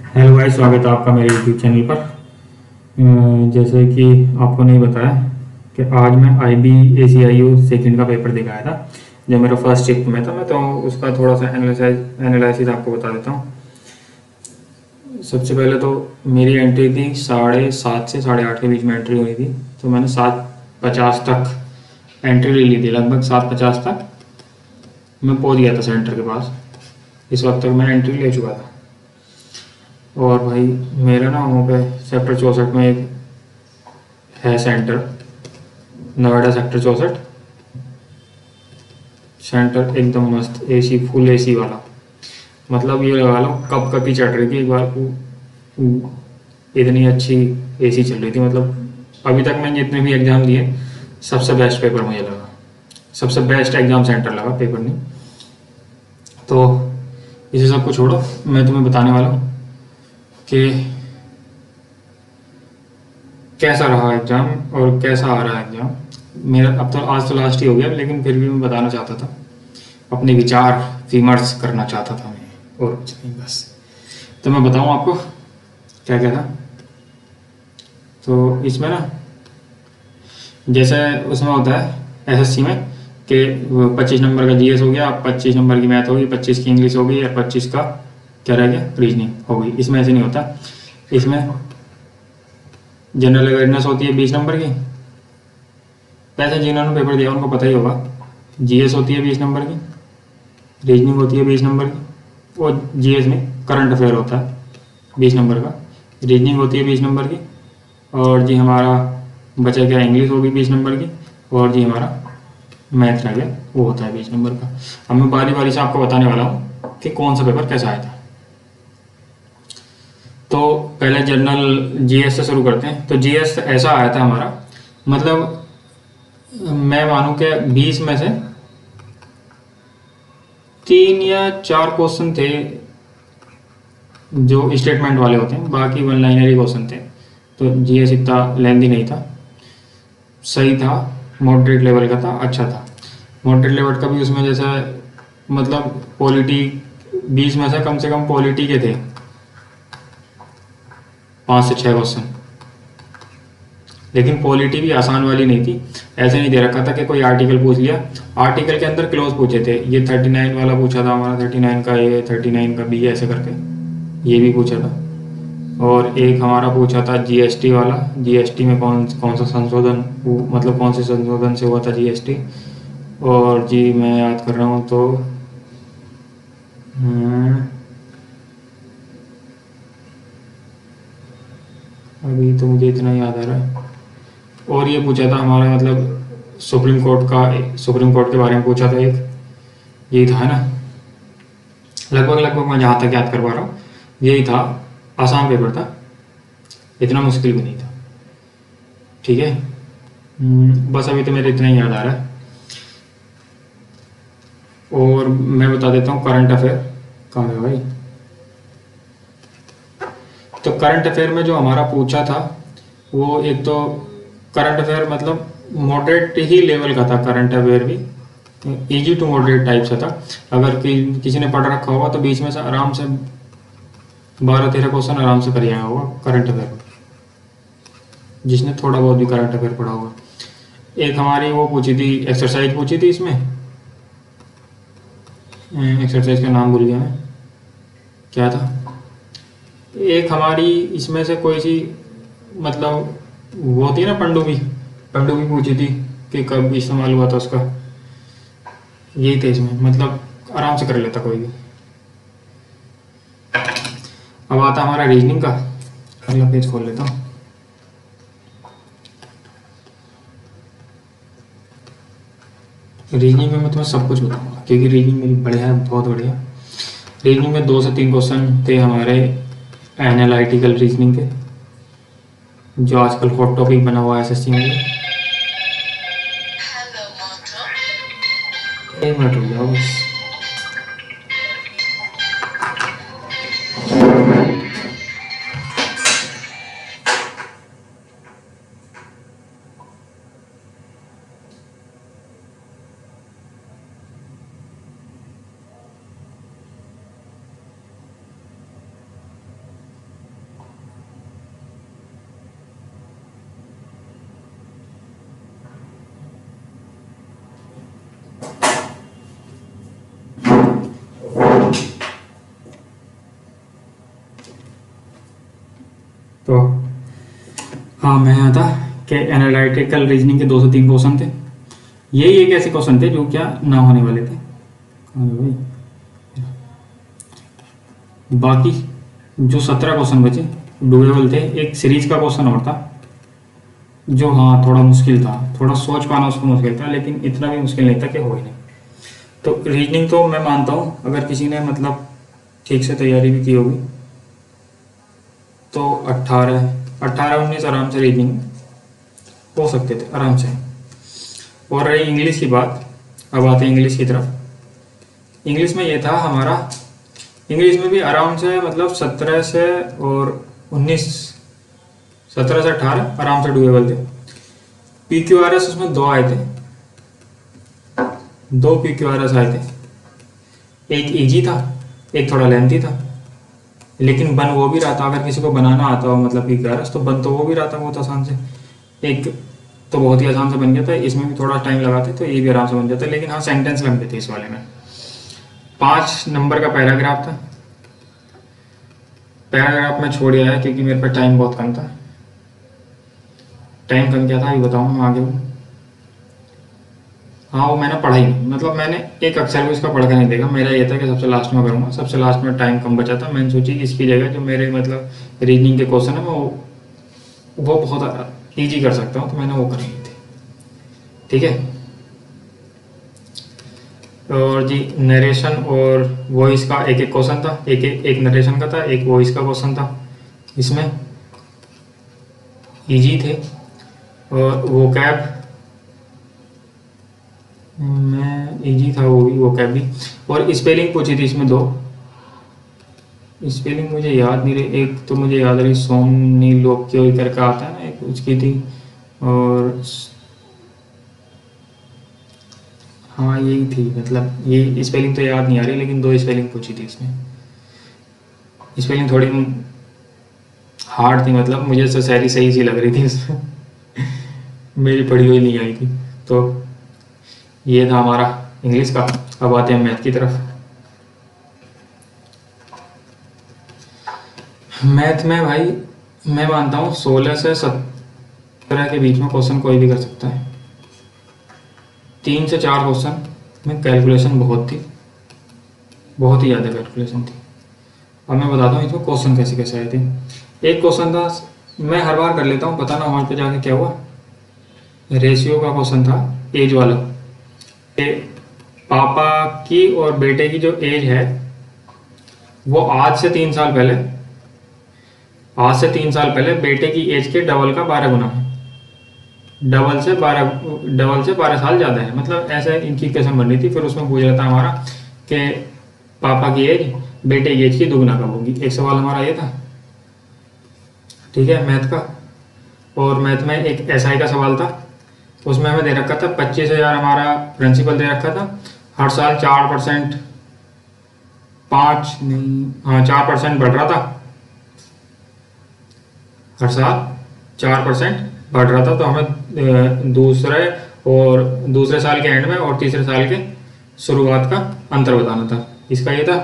Hello भाई, स्वागत है आपका मेरे यूट्यूब चैनल पर। जैसे कि आपको नहीं बताया कि आज मैं I B A C I U second का पेपर देकर आया था। जो मेरा फर्स्ट शिफ्ट में था, मैं तो उसका थोड़ा सा एनालिसिस आपको बता देता हूँ। सबसे पहले तो मेरी एंट्री थी 7:30 से 8:30 के बीच में एंट्री हुई थी। तो मैंने 7:50 तक एंट्री ले ली थी। लगभग 7:50 तक मैं पहुँच गया था सेंटर के पास। इस वक्त तक मैं एंट्री ले चुका था। और भाई, मेरा ना वहाँ पे सेक्टर 64 में एक है सेंटर, नोएडा सेक्टर 64। सेंटर एकदम मस्त, एसी, फुल एसी वाला। मतलब ये लगा लो कप कप ही चढ़ रही थी एक बार। इतनी अच्छी एसी चल रही थी। मतलब अभी तक मैंने जितने भी एग्ज़ाम दिए, सबसे बेस्ट पेपर मुझे लगा। सबसे बेस्ट एग्ज़ाम सेंटर लगा, पेपर नहीं। तो इसे सबको छोड़ो, मैं तुम्हें बताने वाला हूँ कि कैसा रहा एग्ज़ाम और कैसा आ रहा है एग्ज़ाम मेरा। अब तो आज तो लास्ट ही हो गया, लेकिन फिर भी मैं बताना चाहता था, अपने विचार विमर्श करना चाहता था मैं, और कुछ नहीं बस। तो मैं बताऊं आपको क्या क्या था। तो इसमें ना, जैसे उसमें होता है एसएससी में कि 25 नंबर का जीएस हो गया, 25 नंबर की मैथ होगी, 25 की इंग्लिश होगी, और 25 का क्या रह गया, रीजनिंग हो गई। इसमें ऐसे नहीं होता। इसमें जनरल अवेयरनेस होती है 20 नंबर की। वैसे जिन्होंने पेपर दिया उनको पता ही होगा। जीएस होती है 20 नंबर की, रीजनिंग होती है 20 नंबर की, और जीएस में करंट अफेयर होता है 20 नंबर का। रीजनिंग होती है 20 नंबर की, और जी हमारा बचा क्या, इंग्लिश होगी 20 नंबर की, और जी हमारा मैथ रह गया, वो होता है 20 नंबर का। अब मैं बारी बारी से आपको बताने वाला हूँ कि कौन सा पेपर कैसा आया था। तो पहले जनरल जीएस से शुरू करते हैं। तो जीएस ऐसा आया था हमारा, मतलब मैं मानूं कि 20 में से 3 या 4 क्वेश्चन थे जो स्टेटमेंट वाले होते हैं, बाकी वन लाइनर ही क्वेश्चन थे। तो जीएस इतना लेंदी नहीं था, सही था, मॉडरेट लेवल का था, अच्छा था। मॉडरेट लेवल का भी उसमें जैसा, मतलब पॉलिटी, 20 में से कम पॉलिटी के थे 5 से 6 क्वेश्चन। लेकिन पॉलिटी भी आसान वाली नहीं थी। ऐसे नहीं दे रखा था कि कोई आर्टिकल पूछ लिया, आर्टिकल के अंदर क्लोज पूछे थे। ये 39 वाला पूछा था हमारा, 39 का ए, 39 का बी, ऐसे करके ये भी पूछा था। और एक हमारा पूछा था जीएसटी वाला, जीएसटी में कौन कौन सा संशोधन, मतलब कौन से संशोधन से हुआ था जीएसटी। और जी मैं याद कर रहा हूँ तो हम्म, अभी तो मुझे इतना याद आ रहा है। और ये पूछा था हमारा, मतलब सुप्रीम कोर्ट के बारे में पूछा था एक। यही था, है ना। लगभग लगभग मैं जहाँ तक याद कर पा रहा हूँ यही था। आसान पेपर था, इतना मुश्किल भी नहीं था। ठीक है। बस अभी तो मेरे इतना ही याद आ रहा है। और मैं बता देता हूँ करंट अफेयर। कहाँ है भाई। तो करंट अफेयर में जो हमारा पूछा था, वो एक तो करंट अफेयर मतलब मॉडरेट ही लेवल का था। करंट अफेयर भी इजी टू मॉडरेट टाइप से था। अगर किसी ने पढ़ रखा होगा तो बीच में से आराम से 12-13 क्वेश्चन आराम से कर आया होगा करंट अफेयर में, जिसने थोड़ा बहुत भी करंट अफेयर पढ़ा होगा। एक हमारी वो पूछी थी, एक्सरसाइज पूछी थी इसमें। एक्सरसाइज का नाम भूल गया मैं, क्या था। एक हमारी इसमें से कोई सी, मतलब वो होती है ना पनडुब्बी, पनडुब्बी पूछी थी कि कब इस्तेमाल हुआ था उसका। यही थे इसमें, मतलब आराम से कर लेता कोई भी। अब आता हमारा रीजनिंग का। अगला पेज खोल लेता हूँ। रीजनिंग में मैं तुम्हें सब कुछ बताऊंगा, क्योंकि रीजनिंग मेरी बढ़िया है, बहुत बढ़िया। रीजनिंग में 2 से 3 क्वेश्चन थे हमारे एनालिटिकल रीजनिंग के, जो आजकल हॉट टॉपिक बना हुआ है एसएससी में। एक मिनट रुक जाओ बस। तो हाँ, मैं यहाँ था कि एनालिटिकल रीजनिंग के 2 से 3 क्वेश्चन थे। यही एक ऐसे क्वेश्चन थे जो क्या ना होने वाले थे। कहाँ गए भाई? बाकी जो 17 क्वेश्चन बचे डुएबल थे। एक सीरीज का क्वेश्चन और था जो हाँ थोड़ा मुश्किल था, थोड़ा सोच पाना उसको मुश्किल था, लेकिन इतना भी मुश्किल नहीं था कि हो ही नहीं। तो रीजनिंग तो मैं मानता हूँ अगर किसी ने मतलब ठीक से तैयारी भी की होगी तो 18-19 आराम से रीजनिंग हो सकते थे आराम से। और रही इंग्लिश की बात, अब आते हैं इंग्लिश की तरफ। इंग्लिश में ये था हमारा, इंग्लिश में भी आराम से मतलब 17 से और 19, 17 से 18 आराम से डुएबल थे। PQRS उसमें 2 आए थे, 2 PQRS आए थे। एक इजी था, एक थोड़ा लेंथी था, लेकिन बन वो भी रहा था। अगर किसी को बनाना आता हो मतलब PQRS तो बन तो वो भी रहा था बहुत आसान से। एक तो बहुत ही आसान से बन गया था, इसमें भी थोड़ा टाइम लगाते तो ये भी आराम से बन जाता, लेकिन हाँ सेंटेंस लंबे थे इस वाले में। 5 नंबर का पैराग्राफ था। पैराग्राफ में छोड़ आया क्योंकि मेरे पास टाइम बहुत कम था। टाइम कम क्या था ये बताऊँ मैं आगे वो। हाँ वो मैंने पढ़ा ही नहीं, मतलब मैंने एक अक्षर भी उसका पढ़ कर नहीं देखा। मेरा ये था कि सबसे लास्ट में करूँगा, सबसे लास्ट में टाइम कम बचा था। मैंने सोची इसकी जगह जो मेरे मतलब रीजनिंग के क्वेश्चन है मैं वो बहुत ईजी कर सकता हूँ, तो मैंने वो कर ली थी। ठीक है। और जी नरेशन और वॉइस का एक एक क्वेश्चन था, एक नरेशन का था, एक वॉइस का क्वेश्चन था। इसमें इजी थे। और वो कैब मैं इजी था वो भी, वो कैब भी। और स्पेलिंग पूछी थी इसमें 2। स्पेलिंग मुझे याद नहीं रही, एक तो मुझे याद रही सोमनी लोक्यो करके आता है ना, एक उसकी थी। और हाँ यही थी, मतलब ये स्पेलिंग तो याद नहीं आ रही, लेकिन 2 स्पेलिंग पूछी थी इसमें। स्पेलिंग थोड़ी हार्ड थी, मतलब मुझे तो सारी सही सी लग रही थी इसमें। मेरी पढ़ी हुई नहीं आई थी। तो ये था हमारा इंग्लिश का। अब आते हैं मैथ की तरफ। मैथ में भाई मैं मानता हूँ 16 से 17 के बीच में क्वेश्चन कोई भी कर सकता है। 3 से 4 क्वेश्चन में कैलकुलेशन बहुत थी, बहुत ही ज़्यादा कैलकुलेशन थी। अब मैं बताता हूँ इसमें क्वेश्चन कैसे कैसे आए थे। एक क्वेश्चन था, मैं हर बार कर लेता हूँ, पता ना वहाँ पे जाके क्या हुआ। रेशियो का क्वेश्चन था, एज वाला। पापा की और बेटे की जो एज है वो आज से 3 साल पहले, आज से 3 साल पहले बेटे की एज के डबल का 12 गुना है। डबल से 12 साल ज़्यादा है, मतलब ऐसे इनकी इक्वेशन बन रही थी। फिर उसमें पूछ रहा था हमारा कि पापा की एज बेटे की एज की दुगुना कब होगी। एक सवाल हमारा ये था, ठीक है, मैथ का। और मैथ में एक एसआई का सवाल था, उसमें हमें दे रखा था 25,000 हमारा प्रिंसिपल दे रखा था। हर साल 4%, 5 नहीं हाँ 4% बढ़ रहा था। हर साल 4% बढ़ रहा था। तो हमें दूसरे साल के एंड में और तीसरे साल के शुरुआत का अंतर बताना था। इसका ये था।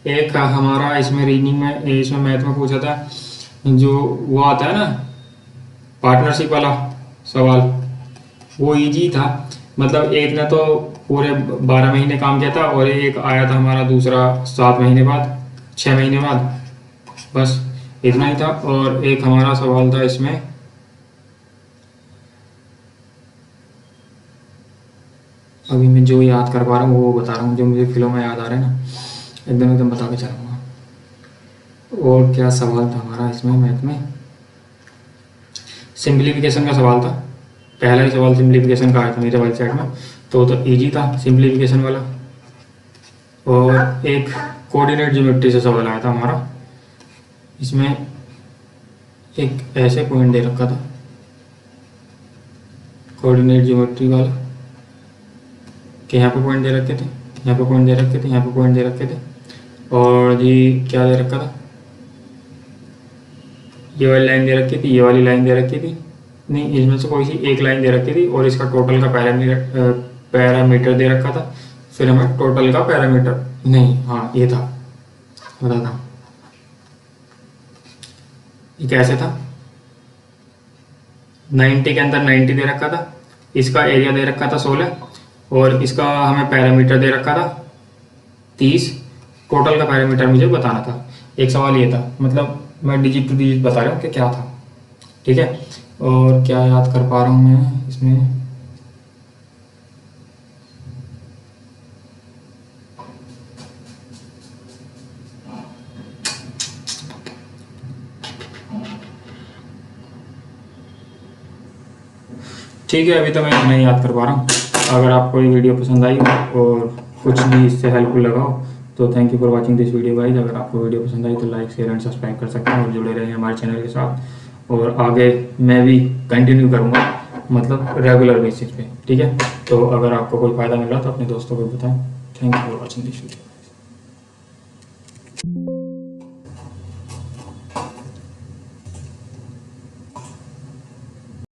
एक हमारा इसमें रीजनिंग में, इसमें मैथ में पूछा था जो वो आता है ना पार्टनरशिप वाला सवाल, वो इजी था। मतलब एक ने तो पूरे 12 महीने काम किया था और एक आया था हमारा दूसरा 7 महीने बाद, 6 महीने बाद, बस इतना ही था। और एक हमारा सवाल था इसमें, अभी मैं जो याद कर पा रहा हूँ वो बता रहा हूँ, जो मुझे फिल्म में याद आ रहा है ना एकदम एकदम बता के चलूँगा। और क्या सवाल था हमारा इसमें मैथ में, सिंप्लीफिकेशन का सवाल था। पहला ही सवाल सिंप्लीफिकेशन का आया था मेरे वाली साइड में, तो इजी था सिंप्लीफिकेशन वाला। और एक कोऑर्डिनेट ज्योमेट्री से सवाल आया था हमारा। इसमें एक ऐसे पॉइंट दे रखा था कोऑर्डिनेट ज्योमेट्री वाला कि यहाँ पे पॉइंट दे रखे थे, यहाँ पे पॉइंट दे रखे थे, यहाँ पे पॉइंट दे रखे थे। और जी क्या दे रखा था, ये वाली लाइन दे रखी थी, ये वाली लाइन दे रखी थी, नहीं इसमें से कोई सी एक लाइन दे रखी थी। और इसका टोटल का पैरामीटर दे रखा था। फिर हमें टोटल का पैरामीटर, नहीं हाँ ये था, बताता हूँ। ये कैसे था, 90 के अंदर 90 दे रखा था, इसका एरिया दे रखा था 16, और इसका हमें पैरामीटर दे रखा था 30, टोटल का पैरामीटर मुझे बताना था। एक सवाल ये था, मतलब मैं डिजिट टू डिजिट बता रहा हूँ कि क्या था, ठीक है। और क्या याद कर पा रहा हूँ मैं इसमें, ठीक है, अभी तो मैं नहीं याद कर पा रहा हूँ। अगर आपको ये वीडियो पसंद आई और कुछ भी इससे हेल्पफुल लगा हो तो thank you for watching this video guys. अगर आपको वीडियो पसंद आई तो लाइक शेयर एंड सब्सक्राइब कर सकते हैं और जुड़े रहें हमारे चैनल के साथ। और आगे मैं भी कंटिन्यू करूँगा, मतलब रेगुलर बेसिस पे, ठीक है। तो अगर आपको कोई फ़ायदा मिला तो अपने दोस्तों को बताएं। Thank you for watching this video.